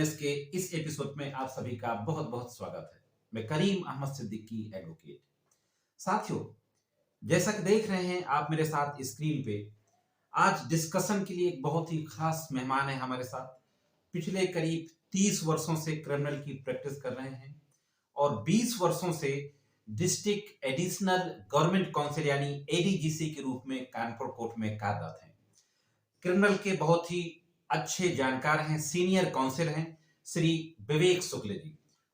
Witness के इस episode में आप सभी का बहुत बहुत स्वागत है। मैं करीम अहमद सिद्दीकी एडवोकेट। साथियों, जैसा कि देख रहे हैं आप मेरे साथ स्क्रीन पे, आज डिस्कशन के लिए एक बहुत ही खास मेहमान है हमारे साथ। पिछले करीब 30 वर्षों से क्रिमिनल की प्रैक्टिस कर रहे हैं और 20 वर्षों से डिस्ट्रिक्ट एडिशनल गवर्नमेंट काउंसिल यानी एडीजीसी के रूप में कानपुर कोर्ट में कार्यरत हैं। क्रिमिनल के बहुत ही अच्छे जानकार हैं, सीनियर काउंसिल हैं श्री विवेक शुक्ल जी।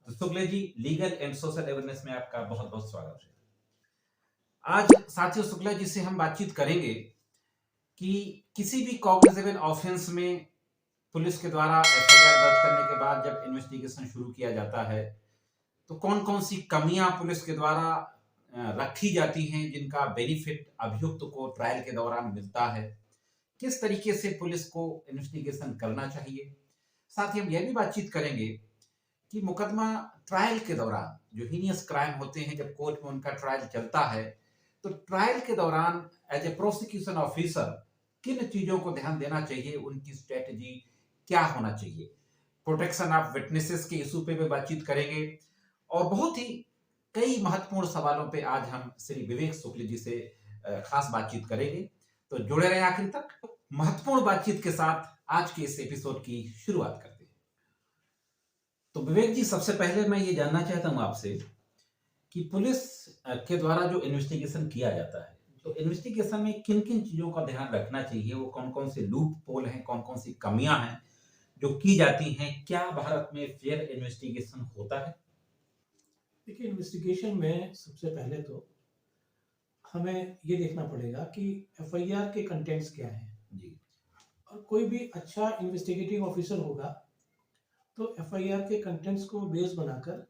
तो Shukla ji, legal and social awareness में आपका बहुत बहुत स्वागत है। आज साथियों शुक्ला जी से हम बातचीत करेंगे कि किसी भी कॉग्निजेबल ऑफेंस में पुलिस के द्वारा एफआईआर दर्ज करने के बाद जब इन्वेस्टिगेशन शुरू किया जाता है तो कौन कौन सी कमियां पुलिस के द्वारा रखी जाती हैं जिनका बेनिफिट अभियुक्त को ट्रायल के दौरान मिलता है, किस तरीके से पुलिस को इन्वेस्टिगेशन करना चाहिए। साथ ही हम यह भी बातचीत करेंगे कि मुकदमा ट्रायल के दौरान जो हीनियस क्राइम होते हैं, जब कोर्ट में उनका ट्रायल चलता है तो ट्रायल के दौरान एज ए प्रोसिक्यूशन ऑफिसर किन चीजों को ध्यान देना चाहिए, उनकी स्ट्रेटजी क्या होना चाहिए। प्रोटेक्शन ऑफ विटनेसेस के इशू पे भी बातचीत करेंगे और बहुत ही कई महत्वपूर्ण सवालों पे आज हम श्री विवेक शुक्ल जी से खास बातचीत करेंगे। तो जुड़े रहे आखिर तक। महत्वपूर्ण बातचीत के साथ आज के इस एपिसोड की शुरुआत करते हैं। तो विवेक जी, सबसे पहले मैं ये जानना चाहता हूं आपसे कि पुलिस के द्वारा जो इन्वेस्टिगेशन किया जाता है तो इन्वेस्टिगेशन में किन किन चीजों का ध्यान रखना चाहिए, वो कौन कौन से लूप पोल हैं, कौन कौन सी कमियां हैं जो की जाती हैं। क्या भारत में फेयर इन्वेस्टिगेशन होता है? देखिए, इन्वेस्टिगेशन में सबसे पहले तो हमें ये देखना पड़ेगा कि एफआईआर के कंटेंट्स क्या हैं जी। और कोई भी अच्छा इन्वेस्टिगेटिंग ऑफिसर होगा तो एफआईआर के कंटेंट्स को बेस बनाकर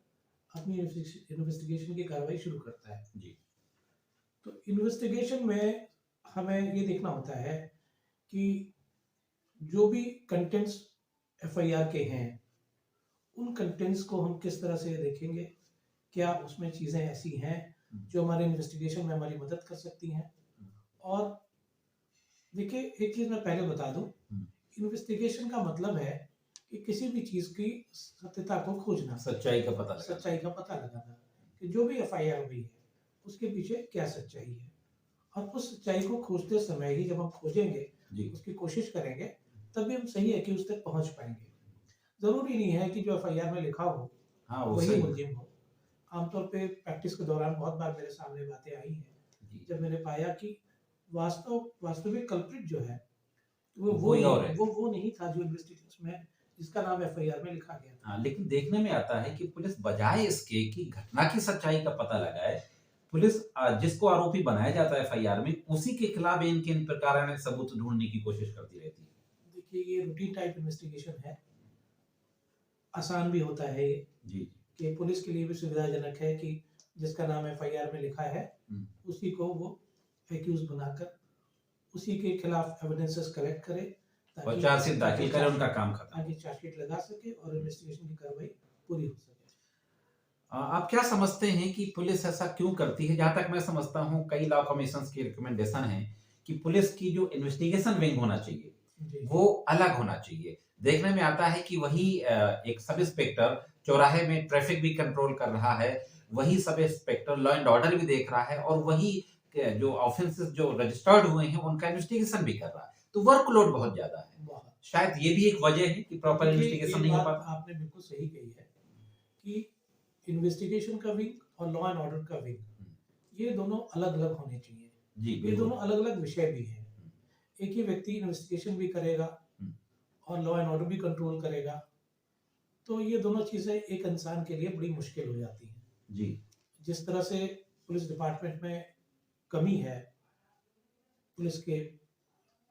अपनी इन्वेस्टिगेशन की कार्रवाई शुरू करता है। जी। तो इन्वेस्टिगेशन में हमें ये देखना होता है कि जो भी कंटेंट्स एफआईआर के हैं उन कंटेंट्स को हम किस तरह से देखेंगे, क्या उसमें चीज़ें ऐसी हैं जो हमारे इन्वेस्टिगेशन में हमारी मदद कर सकती हैं। और देखिए, एक चीज़ मैं पहले बता दूं, इन्वेस्टिगेशन का मतलब है कि किसी भी चीज़ की सत्यता को खोजना, सच्चाई का पता लगाना कि जो भी एफआईआर हुई है उसके पीछे क्या सच्चाई है। और उस सच्चाई को खोजते समय ही जब हम खोजेंगे, उसकी कोशिश करेंगे, तभी हम सही है कि उस तक पहुंच पाएंगे। जरूरी नहीं है कि जो एफआईआर में लिखा हो वही मुलजिम हो। आमतौर पे प्रैक्टिस के दौरान बहुत बार मेरे सामने बातें आई हैं जब मैंने पाया कि वास्तविक कल्प्रिट जो है वो नहीं था जो इन्वेस्टिगेशन में जिसका नाम एफआईआर में लिखा गया था। लेकिन देखने में आता है कि पुलिस बजाय इसके कि घटना की सच्चाई का पता लगाए, पुलिस जिसको आरोपी बनाया जाता है एफआईआर में उसी के खिलाफ इन प्रकार के सबूत ढूंढने की कोशिश करती रहती है। देखिए, ये रूटीन टाइप इन्वेस्टिगेशन है, आसान भी होता है ये जी कि पुलिस के लिए भी सुविधाजनक है कि जिसका नाम एफआईआर में लिखा है उसी को वो एक्यूज बनाकर उसी के खिलाफ एविडेंसेस कलेक्ट करे और चार्जशीट दाखिल करे, उनका काम खत्म, ताकि चार्जशीट लगा सके और इन्वेस्टिगेशन की कार्रवाई पूरी हो सके। आप क्या समझते हैं कि पुलिस ऐसा क्यों करती है? जहां तक मैं समझता हूं कई लॉ कमीशंस की रिकमेंडेशन है कि पुलिस की जो इन्वेस्टिगेशन विंग होना चाहिए वो अलग होना चाहिए। देखने में आता है कि वही एक सब इंस्पेक्टर चौराहे में ट्रैफिक भी कंट्रोल कर रहा है, वही sub inspector law and order भी देख रहा है और वही जो ऑफेंसेस जो रजिस्टर्ड हुए हैं उनका इन्वेस्टिगेशन भी कर रहा है। तो वर्कलोड बहुत ज्यादा है। शायद ये भी एक वजह है कि प्रॉपर इन्वेस्टिगेशन नहीं हो पाता। आपने बिल्कुल सही कही है कि इन्वेस्टिगेशन का विंग और लॉ एंड ऑर्डर का विंग ये दोनों अलग अलग होने चाहिए जी। ये दोनों अलग अलग विषय भी है। एक ही व्यक्ति इन्वेस्टिगेशन भी करेगा और लॉ एंड ऑर्डर भी कंट्रोल करेगा, तो ये दोनों चीजें एक इंसान के लिए बड़ी मुश्किल हो जाती हैं। जी। जिस तरह से पुलिस डिपार्टमेंट में कमी है, पुलिस के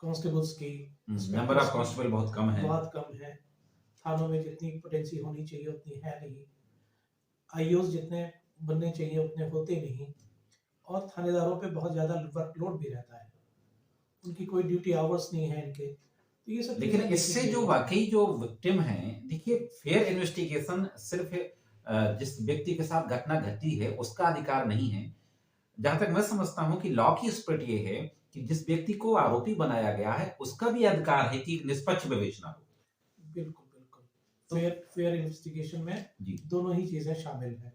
कांस्टेबल्स की नंबर ऑफ कांस्टेबल बहुत कम है। थानों में जितनी पोटेंसी होनी चाहिए उतनी है नहीं, आईओस जितने बनने चाहिए उतने होते नहीं और थानेदारों पे बहुत ज्यादा वर्कलोड भी रहता है, उनकी कोई ड्यूटी आवर्स नहीं है इनके। तो ये सब लेकिन इससे जो वाकई जो विक्टिम हैं, देखिए फेयर इन्वेस्टिगेशन सिर्फ जिस व्यक्ति के साथ घटना घटी है उसका अधिकार नहीं है। जहां तक मैं समझता हूं कि लॉ की स्पिरिट ये है कि जिस व्यक्ति को आरोपी बनाया गया है उसका भी अधिकार है कि निष्पक्ष विवेचना हो। बिल्कुल बिल्कुल। तो फेयर इन्वेस्टिगेशन में जी दोनों ही चीजें शामिल हैं।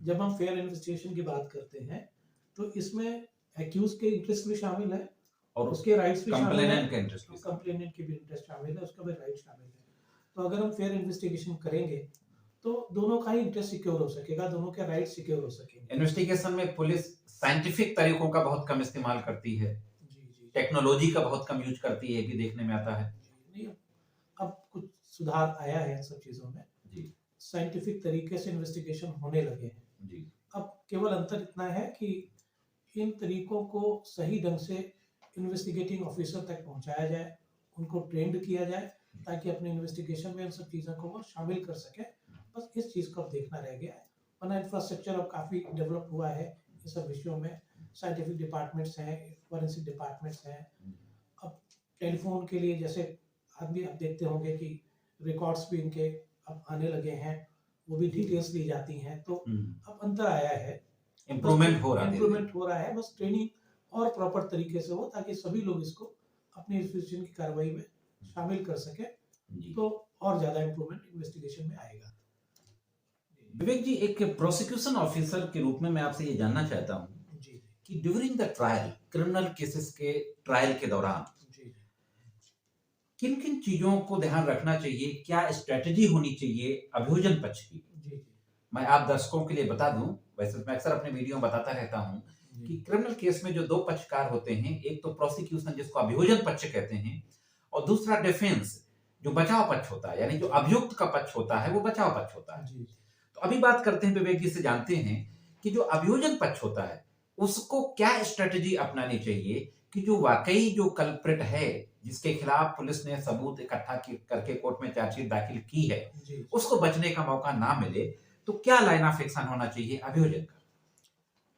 जब हम फेयर इन्वेस्टिगेशन की बात करते हैं तो इसमें एक्यूज के इंटरेस्ट भी शामिल है और उसके राइट्स भी शामिल है, कंप्लेनेंट का इंटरेस्ट भी शामिल है। कंप्लेनेंट की भी इंटरेस्ट शामिल है, उसका भी राइट शामिल है। तो अगर हम फेयर इन्वेस्टिगेशन करेंगे तो दोनों का ही इंटरेस्ट सिक्योर हो सकेगा, दोनों के राइट सिक्योर हो सकेंगे। इन्वेस्टिगेशन में पुलिस साइंटिफिक तरीकों का बहुत कम इस्तेमाल करती है, जी जी टेक्नोलॉजी का बहुत कम यूज करती है, कि देखने में आता है। नहीं, अब कुछ सुधार आया है इन सब चीजों में, जी साइंटिफिक तरीके से इन्वेस्टिगेशन होने लगे हैं। जी अब केवल अंतर इतना है कि इन तरीकों को सही ढंग से इन्वेस्टिगेटिंग ऑफिसर तक पहुंचाया जाए, उनको ट्रेंड किया जाए ताकि अपने इन्वेस्टिगेशन में इन सब चीज़ों को वो शामिल कर सके। बस इस चीज़ को अब देखना रह गया है, वरना इंफ्रास्ट्रक्चर अब काफ़ी डेवलप हुआ है इन सब विषयों में। साइंटिफिक डिपार्टमेंट्स हैं, फॉरेंसिक डिपार्टमेंट्स हैं। अब टेलीफोन के लिए जैसे आदमी आप देखते होंगे कि रिकॉर्ड्स भी इनके अब आने लगे हैं, वो भी डिटेल्स ली जाती हैं। तो अब अंतर आया है, इम्प्रूवमेंट हो रहा है, इम्प्रूवमेंट हो रहा है। बस ट्रेनिंग और प्रॉपर तरीके से हो ताकि सभी लोग इसको अपनी इन्वेस्टिगेशन की कार्रवाई में शामिल कर सके, तो और ज्यादा इम्प्रूवमेंट इन्वेस्टिगेशन में आएगा। विवेक जी, एक प्रोसिक्यूशन ऑफिसर के रूप में मैं आपसे ये जानना चाहता हूँ जी कि during the trial, criminal cases के ट्रायल के दौरान जी किन किन चीजों को ध्यान रखना चाहिए, क्या स्ट्रेटजी होनी चाहिए अभियोजन पक्ष की? जी मैं आप दर्शकों के लिए बता दूं, वैसे मैं अक्सर अपने वीडियो में बताता रहता हूं कि क्रिमिनल केस में जो दो पक्षकार होते हैं, एक तो प्रोसिक्यूशन जिसको अभियोजन पक्ष कहते हैं, और दूसरा डिफेंस जो बचाव पक्ष होता है, यानी जो अभियुक्त का पक्ष होता है वो बचाव पक्ष होता है। तो अभी बात करते हैं, विवेक जी से जानते हैं कि जो अभियोजन पक्ष होता है उसको क्या स्ट्रेटजी अपनानी चाहिए कि जो वाकई जो कल्प्रिट है, जिसके खिलाफ पुलिस ने सबूत इकट्ठा करके कोर्ट में चार्जशीट दाखिल की है, उसको बचने का मौका ना मिले, तो क्या लाइन ऑफ एक्शन होना चाहिए अभियोजन का?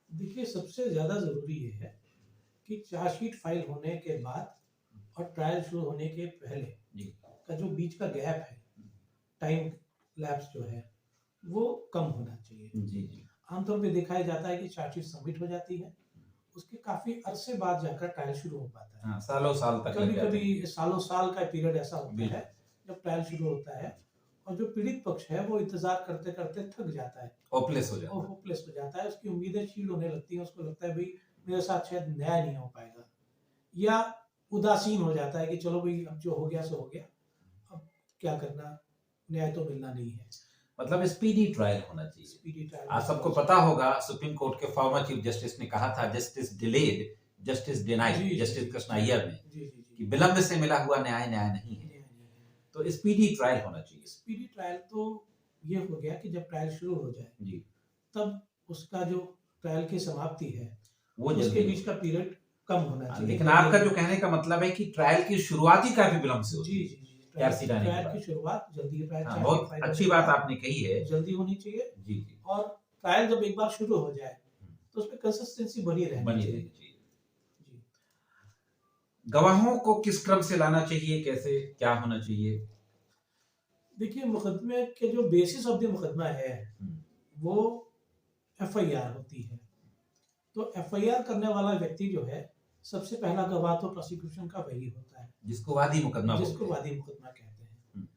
देखिए, सबसे ज्यादा जरूरी ये है कि चार्जशीट फाइल होने के बाद और ट्रायल शुरू होने के पहले का जो बीच का गैप है, टाइम लैप्स जो है वो कम होना चाहिए। जी आमतौर पे दिखाया जाता है कि चार्जशीट सबमिट हो जाती है, उसके काफी अरसे बाद जाकर ट्रायल शुरू हो पाता है। हाँ, सालों साल तक कभी कभी सालों साल का पीरियड ऐसा होता है जब ट्रायल शुरू होता है, और जो पीड़ित पक्ष है वो इंतजार करते करते थक जाता है, होपलेस हो जाता है, उसकी उम्मीदें क्षीण होने लगती हैं, उसको लगता है भाई मेरे साथ शायद न्याय नहीं हो पाएगा, या उदासीन हो जाता है कि चलो भाई अब जो हो गया सो हो गया, अब क्या करना, न्याय तो मिलना नहीं है। मतलब स्पीडी ट्रायल होना चाहिए। स्पीडी ट्रायल आप सबको पता होगा, सुप्रीम कोर्ट के फॉर्मर चीफ जस्टिस ने कहा था, justice delayed justice denied, justice Krishna Iyer ने, कि विलंब से मिला हुआ न्याय न्याय नहीं है। तो स्पीडी ट्रायल होना चाहिए। स्पीडी ट्रायल तो ये हो गया कि जब ट्रायल शुरू हो जाए जी, तब उसका जो ट्रायल की समाप्ति है वो उसके बीच का पीरियड कम होना चाहिए। लेकिन आपका जो कहने का मतलब है कि ट्रायल की शुरुआत ही काफी विलंब से होती है। ट्रायल की शुरुआत जल्दी, बहुत अच्छी बात आपने कही है, जल्दी होनी चाहिए। जी, और ट्रायल जब एक बार शुरू हो जाए तो उसमें कंसिस्टेंसी बनी रहनी चाहिए। गवाहों को किस क्रम से लाना चाहिए, कैसे क्या होना चाहिए? देखिए, मुकदमे के जो बेसिस ऑफ द मुकदमा है वो एफआईआर होती है। तो एफआईआर करने वाला व्यक्ति जो है, सबसे पहला गवाह तो प्रोसिक्यूशन का वही होता है, जिसको वादी मुकदमा कहते हैं।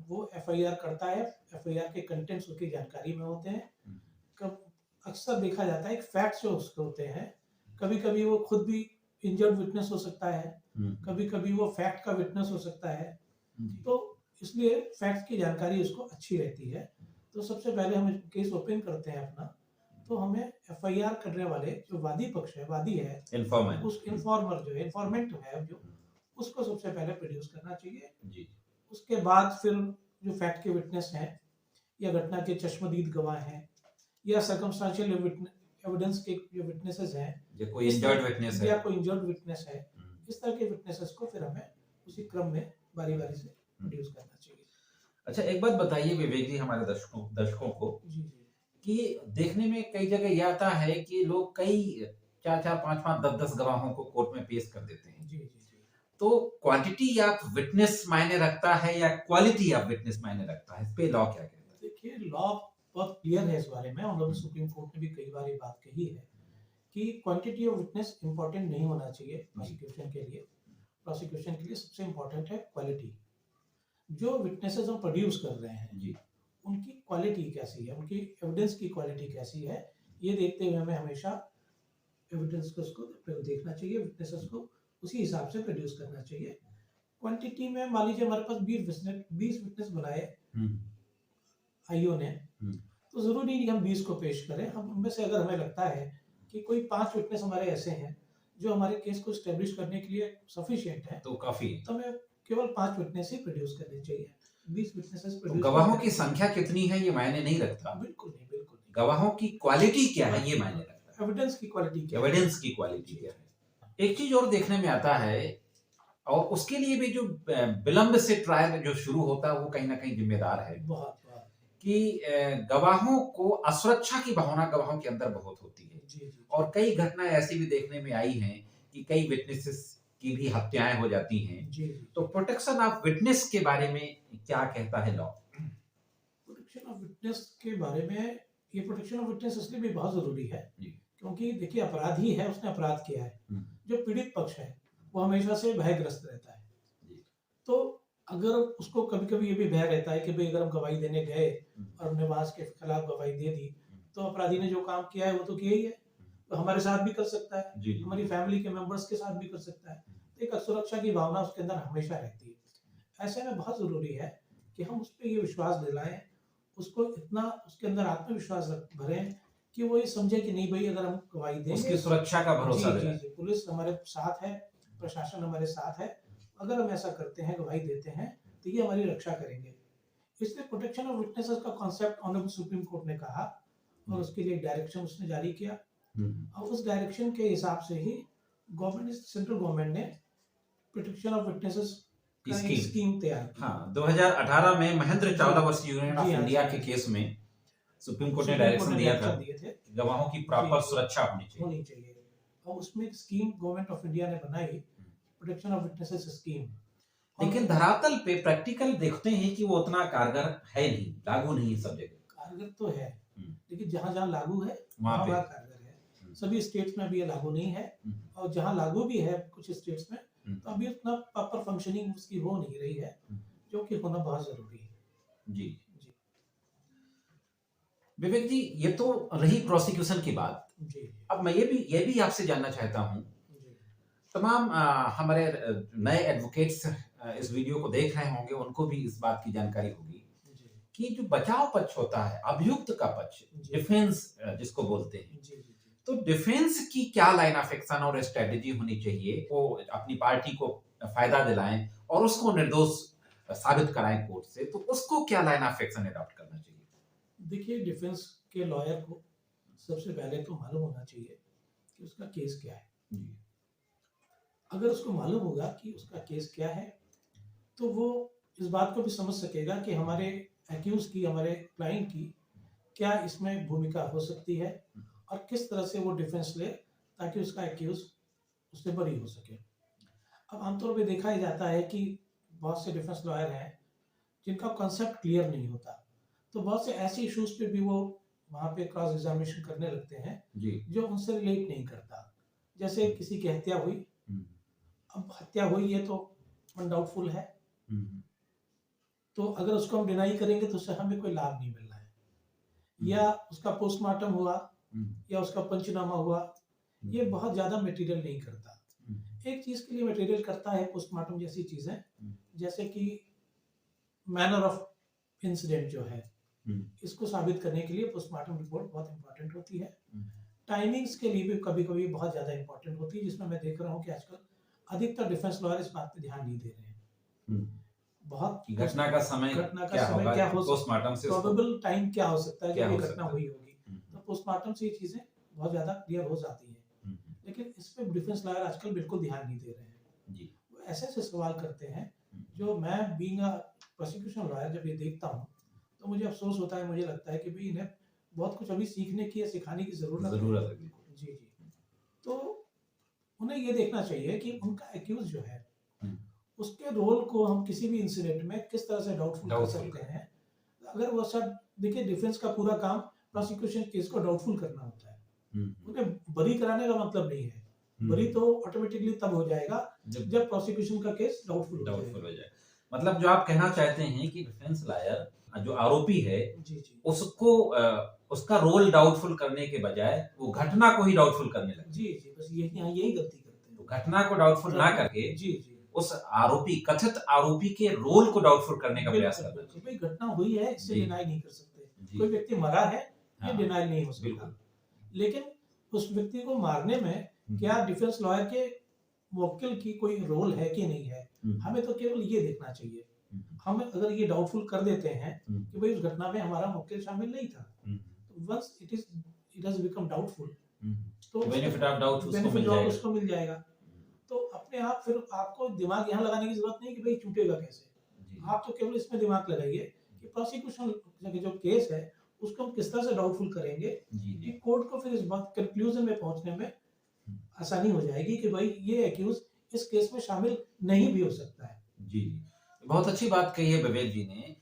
वो एफआईआर करता है, एफआईआर के कंटेंट्स उसकी जानकारी में होते हैं। कब अक्सर देखा जाता है कि फैक्ट्स जो उसके होते हैं, कभी कभी वो खुद भी इंजर्ड विटनेस हो सकता है, कभी कभी वो फैक्ट का विटनेस हो सकता है, तो इसलिए फैक्ट्स की जानकारी उसको अच्छी रहती है। तो सबसे पहले हम केस ओपन करते हैं अपना, तो हमें एफआईआर करने वाले जो वादी पक्ष है, वादी है, इन्फॉर्मेंट, उस इन्फॉर्मर जो है, इन्फॉर्मेंट है जो, उसको सबसे पहले प्रोड्यूस करना चाहिए जी। उसके बाद फिर जो फैक्ट के विटनेस हैं, या घटना के चश्मदीद गवाह हैं, या सर्कमस्टेंशियल एविडेंस के जो विटनेसेस हैं, जो कोई इंजर्ड विटनेस है, या कोई इंजर्ड विटनेस है, इस तरह के विटनेसेस को फिर हमें उसी क्रम में बारी बारी से प्रोड्यूस करना चाहिए। अच्छा, एक बात बताइए विवेक जी, हमारे दर्शकों को जी कि देखने में कई जगह यह आता है कि लोग कई 4-4, 5-5, 10-10 गवाहों को कोर्ट में पेश कर देते हैं। जी। तो क्वांटिटी ऑफ विटनेस मायने रखता है या क्वालिटी ऑफ विटनेस मायने रखता है? इस पे लॉ क्या कहता है? देखिए, लॉ बहुत क्लियर है इस बारे में, और सुप्रीम कोर्ट ने भी कई बार ये बात कही है कि क्वांटिटी ऑफ विटनेस इंपॉर्टेंट नहीं होना चाहिए प्रोसिक्यूशन के लिए। प्रोसिक्यूशन के लिए सबसे इंपॉर्टेंट है क्वालिटी। जो विटनेसेस हम प्रोड्यूस कर रहे हैं जी उनकी क्वालिटी कैसी है, उनकी एविडेंस की क्वालिटी कैसी है, ये देखते हुए हमें हमेशा एविडेंस को उसको देखना चाहिए, विटनेसेस को उसी हिसाब से प्रोड्यूस करना चाहिए। क्वांटिटी में मान लीजिए हमारे पास 20 विटनेस बनाए आईओ ने, तो जरूरी नहीं हम 20 को पेश करें। हम उनमें से अगर हमें लगता है कि कोई 5 विटनेस हमारे ऐसे हैं जो हमारे केस को स्टेब्लिश करने के लिए सफिशिएंट है, तो काफी, तो हमें केवल 5 विटनेस ही प्रोड्यूस करने चाहिए। 20 विटनेसेस तो प्रोड्यूस गवाहों की संख्या कितनी है ये मायने नहीं रखता, बिल्कुल नहीं, बिल्कुल नहीं। गवाहों की क्वालिटी क्या है ये मायने रखता है, एविडेंस की क्वालिटी क्या है, एविडेंस की क्वालिटी क्या है। एक चीज और देखने में आता है, और उसके लिए भी जो विलंब से ट्रायल जो शुरू होता है वो कहीं ना कहीं जिम्मेदार है, बहुत कि गवाहों को असुरक्षा की भावना गवाहों के अंदर बहुत होती है। जी। और कई घटनाएं ऐसी भी देखने में आई हैं कि कई विटनेसेस की भी हत्याएं हो जाती हैं। जी। तो प्रोटेक्शन ऑफ विटनेस के बारे में क्या कहता है लॉ? प्रोटेक्शन ऑफ विटनेस के बारे में, ये प्रोटेक्शन ऑफ विटनेस इसलिए भी बहुत जरूरी है क्योंकि देखिए अपराधी है, उसने अपराध किया है, जो पीड़ित पक्ष है वो हमेशा से भयग्रस्त रहता है। तो अगर उसको कभी कभी ये भी भय रहता है कि भाई अगर हम गवाही देने गए और हमने वास के खिलाफ गवाही दे दी तो अपराधी ने जो काम किया है वो तो किया ही है, तो हमारे साथ भी कर सकता है, हमारी फैमिली के मेंबर्स के साथ भी कर सकता है। तो एक असुरक्षा की भावना उसके अंदर हमेशा रहती है। ऐसे में बहुत जरूरी है कि हम उस पर ये विश्वास दिलाएं, उसको इतना उसके अंदर आत्मविश्वास भरें कि वो ये समझे कि नहीं भाई अगर हम गवाही देंगे, उसकी सुरक्षा का भरोसा दिलाएं। जी, पुलिस हमारे साथ है, प्रशासन हमारे साथ है, अगर हम ऐसा करते हैं, गवाही देते हैं, तो ये हमारी रक्षा करेंगे। इसलिए प्रोटेक्शन ऑफ विटनेसेस का कॉन्सेप्ट ऑनरेबल सुप्रीम कोर्ट ने कहा और उसके लिए डायरेक्शन उसने जारी किया, और उस डायरेक्शन के हिसाब से ही गवर्नमेंट, सेंट्रल गवर्नमेंट ने प्रोटेक्शन ऑफ विटनेसेस का एक स्कीम तैयार की। हाँ, 2018 में Mahendra Chawla versus union of India के केस में सुप्रीम कोर्ट ने डायरेक्शन दिया था कि गवाहों की प्रॉपर सुरक्षा होनी चाहिए। और उसमें एक स्कीम गवर्नमेंट ऑफ इंडिया ने बनाई, प्रोटेक्शन ऑफ विटनेसेस स्कीम। लेकिन धरातल पे प्रैक्टिकल देखते हैं कि वो उतना कारगर है नहीं, लागू नहीं है सब जगह। कारगर तो है, लेकिन जहाँ जहाँ लागू है वहाँ कारगर है। सभी स्टेट्स में अभी ये लागू नहीं है, और जहाँ लागू भी है कुछ स्टेट्स में, तो अभी उतना प्रॉपर फंक्शनिंग उसकी हो नहीं रही है, जो कि होना बहुत जरूरी है। जी विवेक जी, ये तो रही प्रोसिक्यूशन की बात। अब मैं ये भी आपसे जानना चाहता हूँ, तमाम हमारे नए एडवोकेट्स इस वीडियो को देख रहे होंगे, उनको भी इस बात की जानकारी होगी कि जो बचाव पक्ष होता है, अभियुक्त का पक्ष, डिफेंस जिसको बोलते हैं, तो डिफेंस की क्या लाइन ऑफ एक्शन और स्ट्रेटेजी होनी चाहिए, वो अपनी पार्टी को फायदा दिलाएं और उसको निर्दोष साबित कराएं कोर्ट से, तो उसको क्या लाइन ऑफ एक्शन अडॉप्ट करना चाहिए? देखिए, डिफेंस के लॉयर को सबसे पहले तो मालूम होना चाहिए कि उसका केस क्या है। अगर उसको मालूम होगा कि उसका केस क्या है, तो वो इस बात को भी समझ सकेगा कि हमारे एक्यूज की, हमारे क्लाइंट की क्या इसमें भूमिका हो सकती है और किस तरह से वो डिफेंस ले ताकि उसका एक्यूज उससे बरी हो सके। अब आमतौर पे देखा ही जाता है कि बहुत से डिफेंस लॉयर हैं जिनका कॉन्सेप्ट क्लियर नहीं होता, तो बहुत से ऐसे इश्यूज पे भी वो वहाँ पे क्रॉस एग्जामिनेशन करने लगते हैं जो उनसे रिलेट नहीं करता। जैसे किसी की हत्या हुई, अब हत्या हुई है तो अनडाउटफुल है, तो अगर उसको हम डिनाई करेंगे तो उससे हमें कोई लाभ नहीं मिल रहा है, या उसका पोस्टमार्टम हुआ या उसका पंचनामा हुआ, ये बहुत ज्यादा मटेरियल नहीं करता। एक चीज के लिए मटेरियल करता है पोस्टमार्टम जैसी चीजें, जैसे कि मैनर ऑफ इंसिडेंट जो है, इसको साबित करने के लिए पोस्टमार्टम रिपोर्ट बहुत इंपॉर्टेंट होती है। टाइमिंग्स के लिए भी कभी कभी बहुत ज्यादा इंपॉर्टेंट होती है, जिसमें मैं देख रहा हूँ कि आजकल अधिकतर डिफेंस लॉयर इस बात पे ध्यान नहीं दे रहे हैं। बहुत घटना का समय क्या हो, पोस्टमार्टम से प्रोबेबल टाइम क्या हो सकता है जब ये घटना हुई होगी, तो पोस्टमार्टम से ये चीजें बहुत ज्यादा क्लियर हो जाती हैं। लेकिन इस पे डिफेंस लॉयर आजकल बिल्कुल ध्यान नहीं दे रहे हैं। वो ऐसे ऐसे सवाल करते हैं जो मैं बीइंग अ प्रोसिक्यूशन लॉयर जब ये देखता हूँ तो मुझे अफसोस होता है, मुझे लगता है कि भाई इन्हें बहुत कुछ अभी सीखने की या सिखाने की जरूरत है। जी। तो उन्हें ये देखना चाहिए कि उनका एक्यूज जो है उसके रोल को हम किसी भी इंसिडेंट में किस तरह से डाउटफुल कर सकते हैं। अगर वो सब देखिए, डिफेंस का पूरा काम प्रोसिक्यूशन केस को डाउटफुल करना होता है, उन्हें बरी कराने का मतलब नहीं है। बरी तो ऑटोमेटिकली तब हो जाएगा जब प्रोसिक्यूशन का केस डाउटफुल हो जाए। मतलब जो आप कहना चाहते हैं कि डिफेंस लॉयर जो आरोपी है जी जी उसको उसका रोल डाउटफुल करने के बजाय वो घटना को ही डाउटफुल करने लगे। जी जी, बस यही, हाँ, यही गलती करते तो हैं। घटना को डाउटफुल और ना अपने, करके जी जी, उस आरोपी कथित आरोपी के रोल को डाउटफुल करने का प्रयास बिल्कुल करना बिल्कुल, चाहिए। भाई घटना हुई है, इससे जी डिनाई नहीं कर सकते। जी कोई व्यक्ति मरा है, ये हाँ डिनाई नहीं हो सकता। बिल्कुल। लेकिन उस व्यक्ति को मारने में क्या डिफेंस लॉयर के वकील की कोई रोल है कि नहीं है, हमें तो केवल ये देखना चाहिए। हम अगर ये डाउटफुल कर देते हैं कि भाई उस घटना में हमारा वकील शामिल नहीं था, तो once it has become doubtful, तो बेनिफिट ऑफ डाउट उसको बेनिफिट मिल ऑफ जाएगा। उसको मिल जाएगा। तो अपने आप फिर आपको दिमाग यहाँ लगाने की जरूरत नहीं कि भाई छूटेगा कैसे। जी आप तो केवल इसमें दिमाग लगाइए कि प्रोसिक्यूशन के जो केस है उसको हम किस तरह से डाउटफुल करेंगे जी कि जी कोर्ट को फिर इस बात कंक्लूजन में पहुंचने में आसानी हो जाएगी कि भाई ये एक्यूज इस केस में शामिल नहीं भी हो सकता है। जी जी। बहुत अच्छी बात कही है विवेक जी ने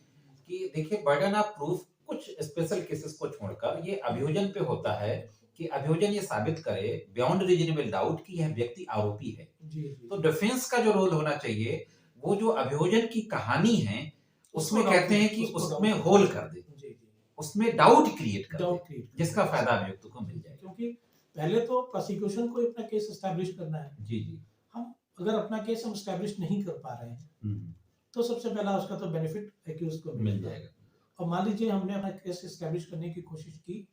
कि देखिए बर्डन ऑफ प्रूफ कुछ स्पेशल केसेस को छोड़कर ये अभियोजन पे होता है कि अभियोजन ये साबित करे बियॉन्ड रीजनेबल डाउट कि यह व्यक्ति आरोपी है। जी जी, तो डिफेंस का जो रोल होना चाहिए वो जो अभियोजन की कहानी है उसमें कहते हैं कि उसमें होल कर दे, जी जी, उसमें डाउट क्रिएट कर दे डाउट क्रिएट, जिसका फायदा अभियुक्त को मिल जाए। क्योंकि पहले तो प्रोसिक्यूशन को अपना केस एस्टैब्लिश करना है। जी जी हम अगर अपना केस हम एस्टैब्लिश नहीं कर पा रहे हैं तो सबसे पहला उसका तो बेनिफिट एक्यूज को मिल मिलेगा। जाएगा। और मान लीजिए हमने अपना केस एस्टैब्लिश करने की कोशिश की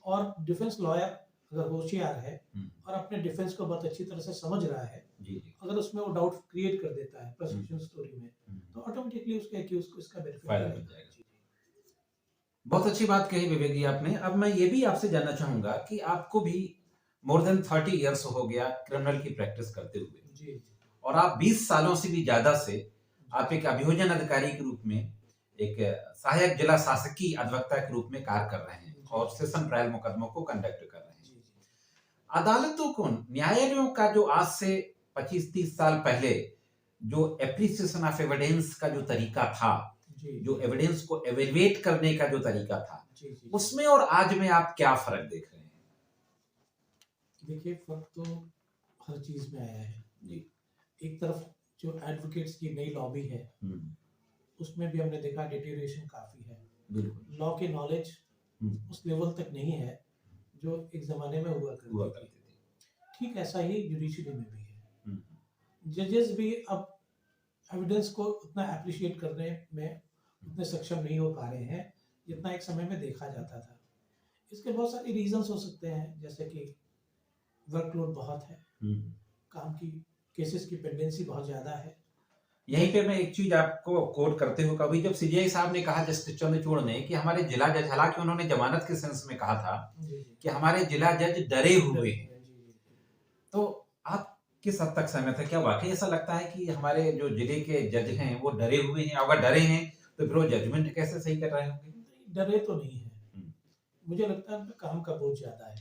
और डिफेंस लॉयर अगर होशियार है और अपने डिफेंस को बहुत अच्छी तरह से समझ रहा है, जी जी अगर उसमें वो डाउट क्रिएट कर देता है प्रोसिक्यूशन स्टोरी में, तो ऑटोमेटिकली उसके एक्यूज को इसका बेनिफिट फायदा मिल जाएगा। बहुत अच्छी बात कही विवेक जी आपने। अब मैं ये भी आपसे जानना चाहूंगा कि आपको भी मोर देन 30 इयर्स हो गया क्रिमिनल की प्रैक्टिस करते हुए, जी और आप 20 सालों से भी ज्यादा से आप एक अभियोजन अधिकारी के रूप में, एक सहायक जिला शासकीय अधिवक्ता के रूप में कार्य कर रहे हैं और सेशन ट्रायल मुकदमों को कंडक्ट कर रहे हैं। जी जी, अदालतों को, न्यायालयों का जो आज से 25-30 साल पहले जो एप्रिसिएशन ऑफ एविडेंस का जो तरीका था, जी जो एविडेंस को एवेल्युएट करने का जो तरीका था, जी जी, उसमें और आज में आप क्या फर्क देख रहे हैं? देखिए फर्क तो हर चीज में आया है जी एक तरफ जो एडवोकेट्स की नई लॉबी है उसमें भी हमने देखा डिटेरिएशन काफी है। बिल्कुल लॉ की नॉलेज उस लेवल तक नहीं है जो एक जमाने में हुआ करती थी। ठीक ऐसा ही जुडिशरी में भी है। जजेस भी अब एविडेंस को उतना एप्रिशिएट करने में उतने सक्षम नहीं हो पा रहे हैं जितना एक समय में देखा जाता था। इसके बहुत सारे रीजंस हो सकते हैं, जैसे कि वर्कलोड बहुत है, काम की केसेस की पेंडेंसी बहुत ज्यादा है। यहीं पे मैं एक चीज आपको कोट करते हुए, कभी जब सीजीआई साहब ने कहा, जस्टिस चंद्रचूड़ ने, कि हमारे जिला जज, हालांकि उन्होंने जमानत के सेंस में कहा था कि हमारे जिला जज डरे हुए हैं, तो आप किस हद तक सहमत है? क्या वाकई ऐसा लगता है कि हमारे जो जिले के जज हैं वो डरे हुए हैं? अगर डरे हैं तो फिर वो जजमेंट कैसे सही कर रहे होंगे? डरे तो नहीं है, मुझे लगता है उनका काम का बोझ ज्यादा है,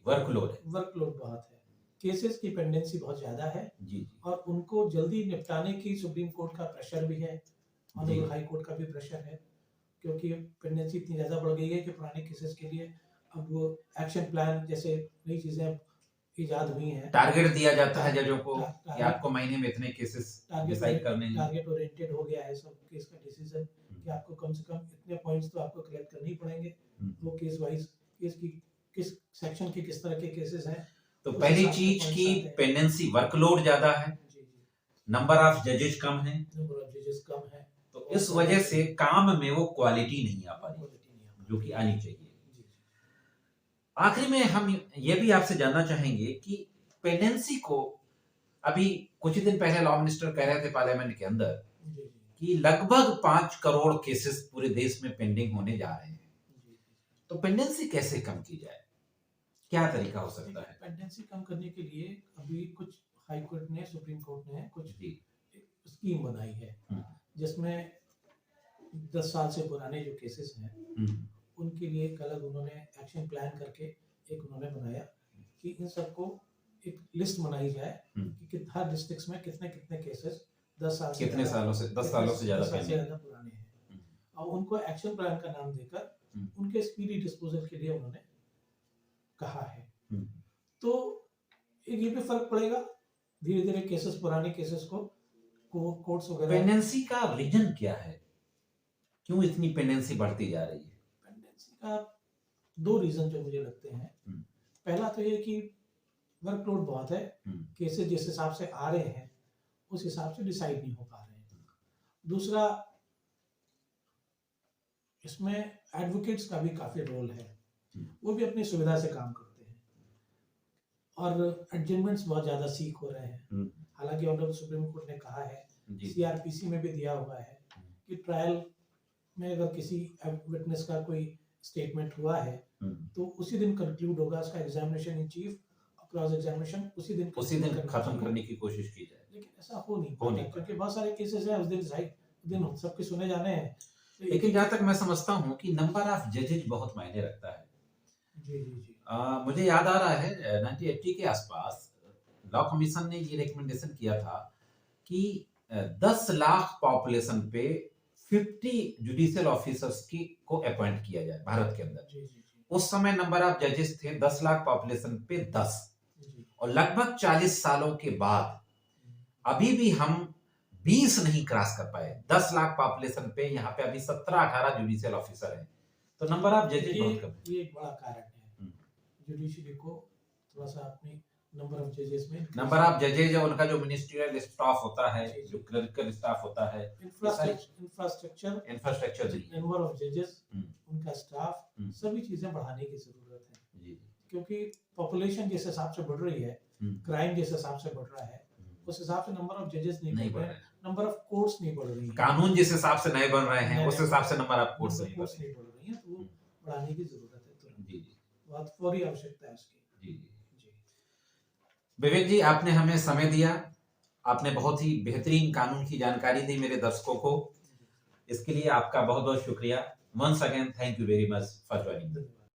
वर्कलोड बहुत है, केसेस की पेंडेंसी बहुत ज्यादा है जी और उनको जल्दी निपटाने की सुप्रीम कोर्ट का प्रेशर भी है, ऑनरेबल हाई कोर्ट का भी प्रेशर है, क्योंकि पेंडेंसी इतनी ज्यादा बढ़ गई है कि पुराने केसेस के लिए अब वो एक्शन प्लान जैसे नई चीजें इजाद हुई हैं। टारगेट दिया जाता है जजों को कि आपको महीने में इतने केसेस डिसाइड करने हैं। टारगेट ओरिएंटेड हो गया है सब केस का डिसीजन कि आपको कम से कम इतने पॉइंट्स तो आपको कलेक्ट करने ही पड़ेंगे। वो केस वाइज केस की किस सेक्शन के किस तरह के केसेस हैं, तो पहली चीज की पेंडेंसी, वर्कलोड ज्यादा है, नंबर ऑफ जजेस कम है, तो इस वजह से काम में वो क्वालिटी नहीं आ पा रही जो कि आनी चाहिए। आखिरी में हम ये भी आपसे जानना चाहेंगे कि पेंडेंसी को, अभी कुछ दिन पहले लॉ मिनिस्टर कह रहे थे पार्लियामेंट के अंदर कि लगभग 5 करोड़ केसेस पूरे देश में पेंडिंग होने जा रहे हैं, तो पेंडेंसी कैसे कम की जाए? क्या तरीका हो सकता है? पेंडेंसी कम करने के लिए अभी कुछ हाई कोर्ट ने, सुप्रीम कोर्ट ने कुछ स्कीम बनाई है जिसमें 10 साल से पुराने जो केसेस हैं उनके लिए एक अलग उन्होंने एक्शन प्लान करके एक उन्होंने बनाया कि इन सबको एक लिस्ट बनाई जाए कि हर डिस्ट्रिक्ट में कितने कितने केसेस 10 साल से, कितने सालों से, 10 सालों से ज्यादा पुराने हैं, और उनको एक्शन प्लान का नाम देकर उनके स्पीडी डिस्पोजल के लिए उन्होंने कहा है। तो एक ये भी फर्क पड़ेगा, धीरे धीरे केसेस, पुराने केसेस को कोर्ट्स वगैरह। पेंडेंसी का रीजन क्या है, क्यों इतनी पेंडेंसी बढ़ती जा रही है? पेंडेंसी का 2 रीजन जो मुझे लगते हैं। पहला तो ये कि वर्कलोड बहुत है, केसेस जिस हिसाब से आ रहे हैं उस हिसाब से डिसाइड नहीं हो पा रहे हैं। दूसरा, इसमें एडवोकेट्स का भी काफी रोल है, वो भी अपनी सुविधा से काम करते हैं और एडजमेंट्स बहुत ज्यादा सीक हो रहे हैं। हालांकि ऑनरेबल सुप्रीम कोर्ट ने कहा है, सीआरपीसी में भी दिया हुआ है कि ट्रायल में अगर किसी विटनेस का कोई स्टेटमेंट हुआ है तो उसी दिन कंक्लूड होगा, उसका examination in chief, cross examination उसी दिन खत्म करने की कोशिश की जाए। लेकिन ऐसा हो नहीं पाता क्योंकि बहुत सारे केसेस हैं उस दिन सबके सुने जाने हैं। लेकिन जहां तक मैं समझता हूं कि नंबर ऑफ जजेज बहुत मायने रखता है। जी जी जी। मुझे याद आ रहा है 1980 के आसपास लॉ कमीशन ने ये रिकमेंडेशन किया था कि 10 लाख पॉपुलेशन पे 50 जुडिशियल ऑफिसर्स को अपॉइंट किया जाए भारत के अंदर। जी जी। उस समय नंबर ऑफ जजेस थे 10 लाख पॉपुलेशन पे 10, और लगभग 40 सालों के बाद अभी भी हम 20 नहीं क्रॉस कर पाए। 10 लाख पॉपुलेशन पे यहाँ पे अभी 17-18 जुडिशियल ऑफिसर हैं, तो नंबर ऑफ जजेस बहुत कम है। ये एक बड़ा कारण है जुडिशरी को थोड़ा सा अपनी नंबर ऑफ जजेस में। नंबर ऑफ जजेज और उनका जो मिनिस्ट्रियल स्टाफ होता है, जो क्लरिकल स्टाफ होता है, इंफ्रास्ट्रक्चर नंबर ऑफ जजेस, उनका स्टाफ, सभी चीजें बढ़ाने की जरूरत है जी। क्योंकि पॉपुलेशन जिस हिसाब से बढ़ रही है, क्राइम जिस हिसाब से बढ़ रहा है, उस हिसाब से नंबर ऑफ जजेस नहीं बढ़ रहे हैं, नंबर ऑफ कोर्ट्स नहीं बढ़ रही है, कानून जिस हिसाब से नए बन रहे हैं उस हिसाब से नंबर ऑफ कोर्ट्स नहीं बढ़ रही है, तो वो बढ़ाने की जरूरत है तुरंत। जी जी, बहुत फौरी आवश्यकता है उसकी। जी जी। विवेक जी, आपने हमें समय दिया, आपने बहुत ही बेहतरीन कानून की जानकारी दी मेरे दर्शकों को, इसके लिए आपका बहुत बहुत शुक्रिया। Once again, thank you very much for joining me.